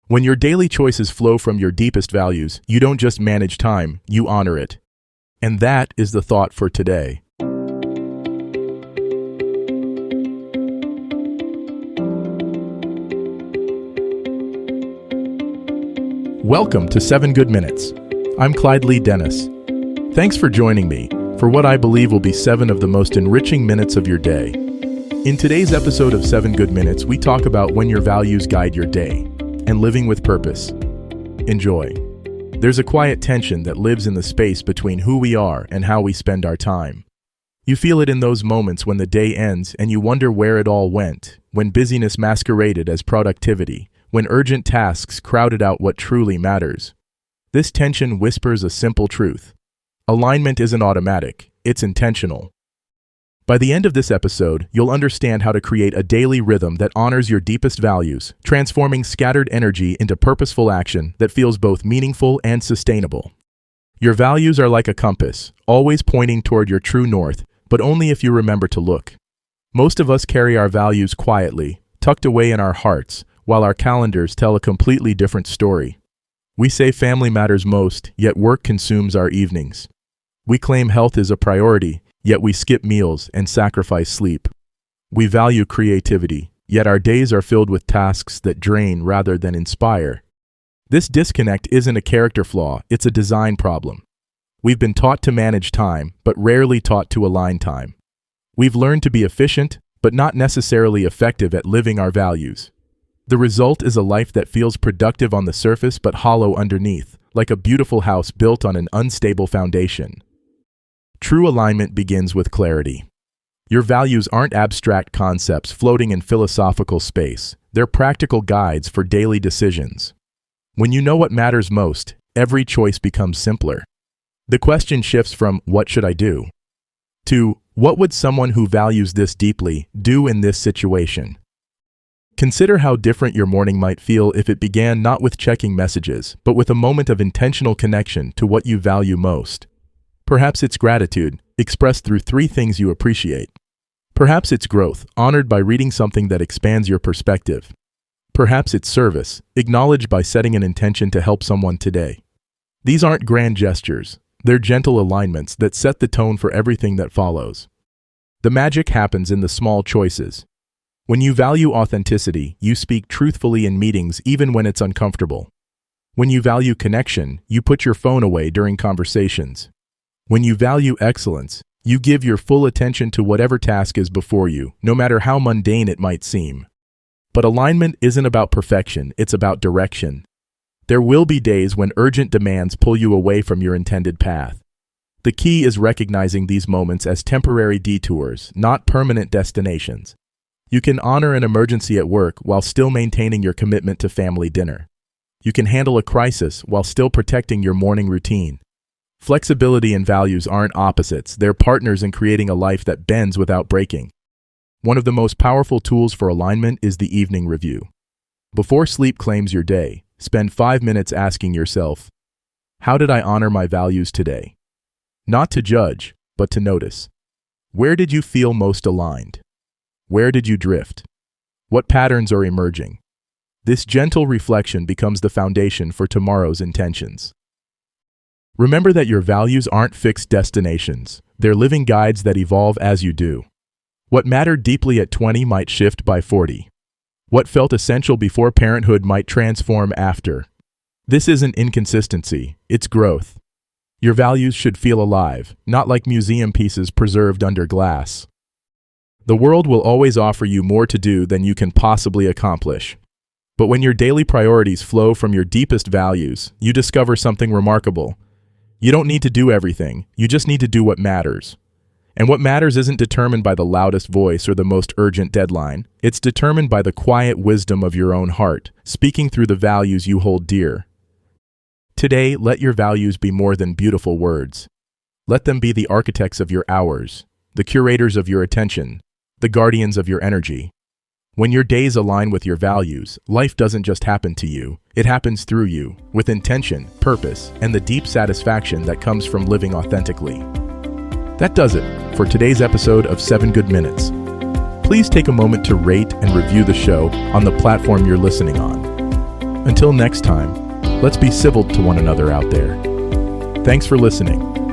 When your daily choices flow from your deepest values, you don't just manage time, you honor it. And that is the thought for today. Welcome to 7 Good Minutes. I'm Clyde Lee Dennis. Thanks for joining me for what I believe will be 7 of the most enriching minutes of your day. In today's episode of 7 Good Minutes, we talk about when your values guide your day and living with purpose. Enjoy. There's a quiet tension that lives in the space between who we are and how we spend our time. You feel it in those moments when the day ends and you wonder where it all went, when busyness masqueraded as productivity, when urgent tasks crowded out what truly matters. This tension whispers a simple truth. Alignment isn't automatic, it's intentional. By the end of this episode, you'll understand how to create a daily rhythm that honors your deepest values, transforming scattered energy into purposeful action that feels both meaningful and sustainable. Your values are like a compass, always pointing toward your true north, but only if you remember to look. Most of us carry our values quietly, tucked away in our hearts, while our calendars tell a completely different story. We say family matters most, yet work consumes our evenings. We claim health is a priority, yet we skip meals and sacrifice sleep. We value creativity, yet our days are filled with tasks that drain rather than inspire. This disconnect isn't a character flaw, it's a design problem. We've been taught to manage time, but rarely taught to align time. We've learned to be efficient, but not necessarily effective at living our values. The result is a life that feels productive on the surface but hollow underneath, like a beautiful house built on an unstable foundation. True alignment begins with clarity. Your values aren't abstract concepts floating in philosophical space. They're practical guides for daily decisions. When you know what matters most, every choice becomes simpler. The question shifts from "what should I do?" to "what would someone who values this deeply do in this situation?" Consider how different your morning might feel if it began not with checking messages, but with a moment of intentional connection to what you value most. Perhaps it's gratitude, expressed through 3 things you appreciate. Perhaps it's growth, honored by reading something that expands your perspective. Perhaps it's service, acknowledged by setting an intention to help someone today. These aren't grand gestures, they're gentle alignments that set the tone for everything that follows. The magic happens in the small choices. When you value authenticity, you speak truthfully in meetings even when it's uncomfortable. When you value connection, you put your phone away during conversations. When you value excellence, you give your full attention to whatever task is before you, no matter how mundane it might seem. But alignment isn't about perfection, it's about direction. There will be days when urgent demands pull you away from your intended path. The key is recognizing these moments as temporary detours, not permanent destinations. You can honor an emergency at work while still maintaining your commitment to family dinner. You can handle a crisis while still protecting your morning routine. Flexibility and values aren't opposites, they're partners in creating a life that bends without breaking. One of the most powerful tools for alignment is the evening review. Before sleep claims your day, spend 5 minutes asking yourself, how did I honor my values today? Not to judge, but to notice. Where did you feel most aligned? Where did you drift? What patterns are emerging? This gentle reflection becomes the foundation for tomorrow's intentions. Remember that your values aren't fixed destinations. They're living guides that evolve as you do. What mattered deeply at 20 might shift by 40. What felt essential before parenthood might transform after. This isn't inconsistency, it's growth. Your values should feel alive, not like museum pieces preserved under glass. The world will always offer you more to do than you can possibly accomplish. But when your daily priorities flow from your deepest values, you discover something remarkable. You don't need to do everything, you just need to do what matters. And what matters isn't determined by the loudest voice or the most urgent deadline. It's determined by the quiet wisdom of your own heart, speaking through the values you hold dear. Today, let your values be more than beautiful words. Let them be the architects of your hours, the curators of your attention, the guardians of your energy. When your days align with your values, life doesn't just happen to you, it happens through you, with intention, purpose, and the deep satisfaction that comes from living authentically. That does it for today's episode of 7 Good Minutes. Please take a moment to rate and review the show on the platform you're listening on. Until next time, let's be civil to one another out there. Thanks for listening.